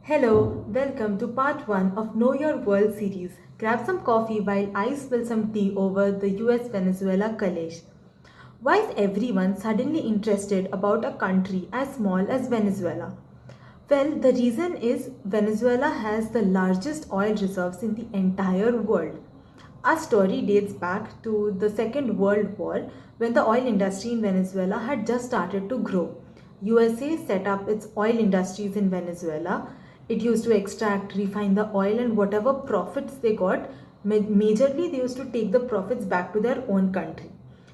Hello, welcome to part 1 of Know Your World series. Grab some coffee while I spill some tea over the US Venezuela collage. Why is everyone suddenly interested about a country as small as Venezuela? Well, the reason is Venezuela has the largest oil reserves in the entire world. Our story dates back to the Second World War when the oil industry in Venezuela had just started to grow. USA set up its oil industries in Venezuela. It used to extract, refine the oil, and whatever profits they got, majorly they used to take the profits back to their own country.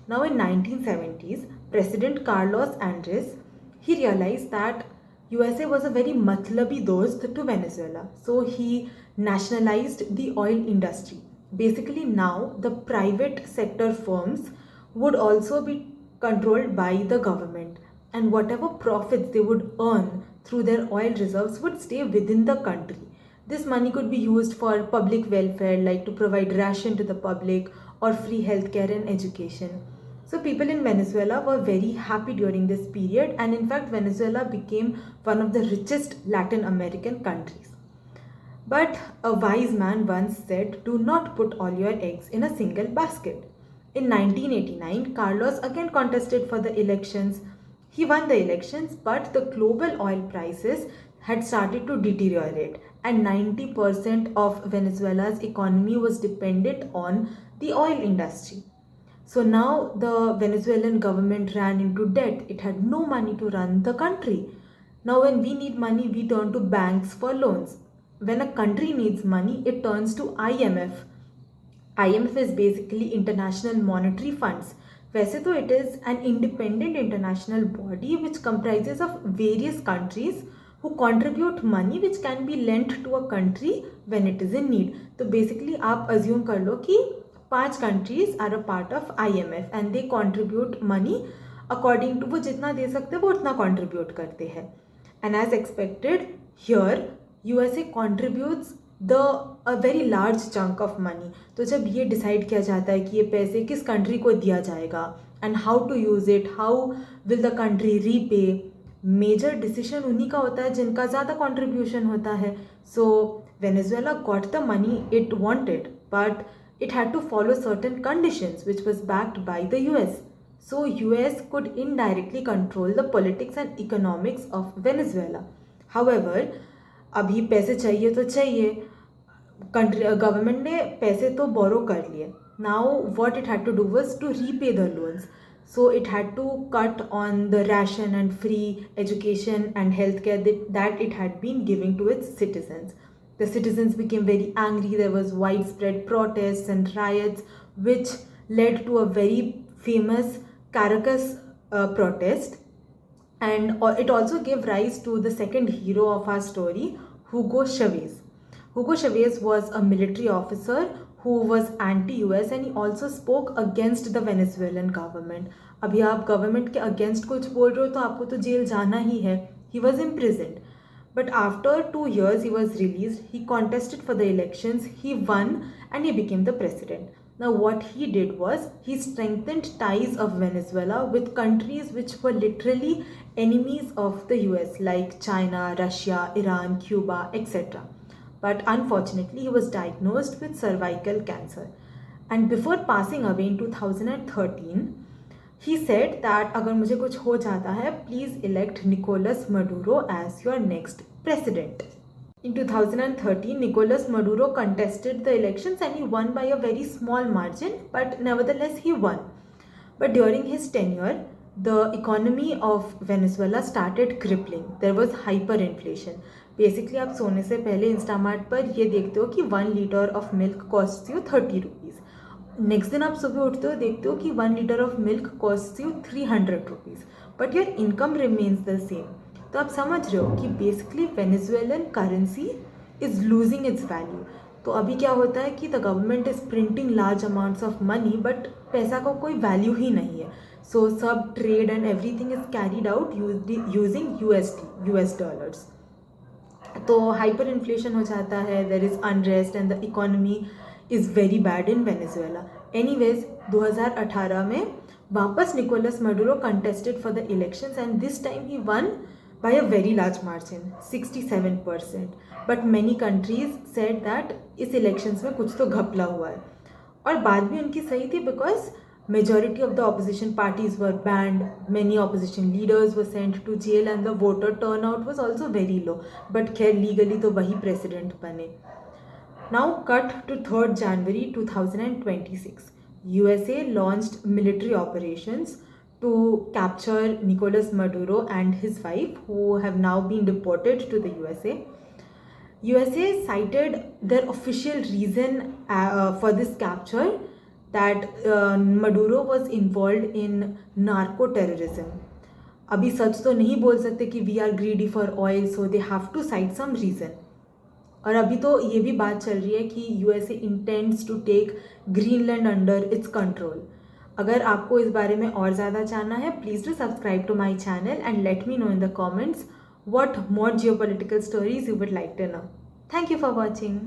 Now in 1970s, President Carlos Andres, he realized that USA was a very matlabi dost to Venezuela. So he nationalized the oil industry. Basically now the private sector firms would also be controlled by the government, and whatever profits they would earn through their oil reserves would stay within the country. This money could be used for public welfare, like to provide ration to the public or free healthcare and education. So people in Venezuela were very happy during this period, and in fact Venezuela became one of the richest Latin American countries. But a wise man once said, do not put all your eggs in a single basket. In 1989, Carlos again contested for the elections. He won the elections, but the global oil prices had started to deteriorate, and 90% of Venezuela's economy was dependent on the oil industry. So now the Venezuelan government ran into debt. It had no money to run the country. Now, when we need money, we turn to banks for loans. When a country needs money, it turns to IMF. IMF is basically International Monetary Funds. वैसे तो it is an independent international body which comprises of various countries who contribute money which can be lent to a country when it is in need. तो basically आप assume कर लो कि 5 countries are a part of IMF and they contribute money according to वो जितना दे सकते हैं वो उतना contribute करते हैं. And as expected, here USA contributes the a very large chunk of money. तो जब ये डिसाइड किया जाता है कि ये पैसे किस कंट्री को दिया जाएगा and how to use it, how will the country repay, major decision उन्हीं का होता है जिनका ज़्यादा कंट्रीब्यूशन होता है. So Venezuela got the money it wanted, but it had to follow certain conditions which was backed by the US. So US could indirectly control the politics and economics of Venezuela. However, अभी पैसे चाहिए तो चाहिए, country government ने पैसे तो borrow कर लिए. Now what it had to do was to repay the loans. So it had to cut on the ration and free education and healthcare that it had been giving to its citizens. The citizens became very angry. There was widespread protests and riots, which led to a very famous Caracas protest. And it also gave rise to the second hero of our story, Hugo Chavez. Hugo Chavez was a military officer who was anti-US and he also spoke against the Venezuelan government. अभी आप government के against कुछ बोल रहे हो तो आपको तो जेल जाना ही है. He was imprisoned. But after 2 years, he was released. He contested for the elections. He won and he became the president. Now, what he did was he strengthened ties of Venezuela with countries which were literally enemies of the US, like China, Russia, Iran, Cuba, etc. But unfortunately, he was diagnosed with cervical cancer. And before passing away in 2013, he said that अगर मुझे कुछ हो जाता है, please elect Nicolas Maduro as your next president. In 2013, Nicolas Maduro contested the elections and he won by a very small margin, but nevertheless he won. But during his tenure, the economy of Venezuela started crippling. There was hyperinflation. Basically, आप सोने से पहले Instamart पर ये देखते हो कि 1 liter of milk costs you 30 rupees. Next दिन आप सुबह उठते हो देखते हो कि 1 liter of milk cost you 300 rupees, but your income remains the same. तो आप समझ रहे हो कि basically Venezuelan currency is losing its value. तो अभी क्या होता है कि the government is printing large amounts of money, but पैसा का कोई वैल्यू ही नहीं है. सो सब trade and everything is carried out using US dollars. तो हाइपर इन्फ्लेशन हो जाता है, there is unrest and the economy is very bad in Venezuela. Anyways, 2018 में वापस Nicholas Maduro contested for the elections and this time he won by a very large margin, 67%. But many countries said that इस elections में कुछ तो घपला हुआ है, और बात भी उनकी सही थी, because majority of the opposition parties were banned, many opposition leaders were sent to jail, and the voter turnout was also very low. But खैर legally तो वही president बने. Now cut to 3rd January 2026. USA launched military operations to capture Nicolas Maduro and his wife, who have now been deported to the USA. USA cited their official reason for this capture that Maduro was involved in narco terrorism. अभी सच तो नहीं बोल सकते कि we are greedy for oil, so they have to cite some reason. और अभी तो ये भी बात चल रही है कि USA intends to take Greenland under its control. अगर आपको इस बारे में और ज़्यादा जानना है, please do subscribe to my channel and let me know in the comments what more geopolitical stories you would like to know. Thank you for watching.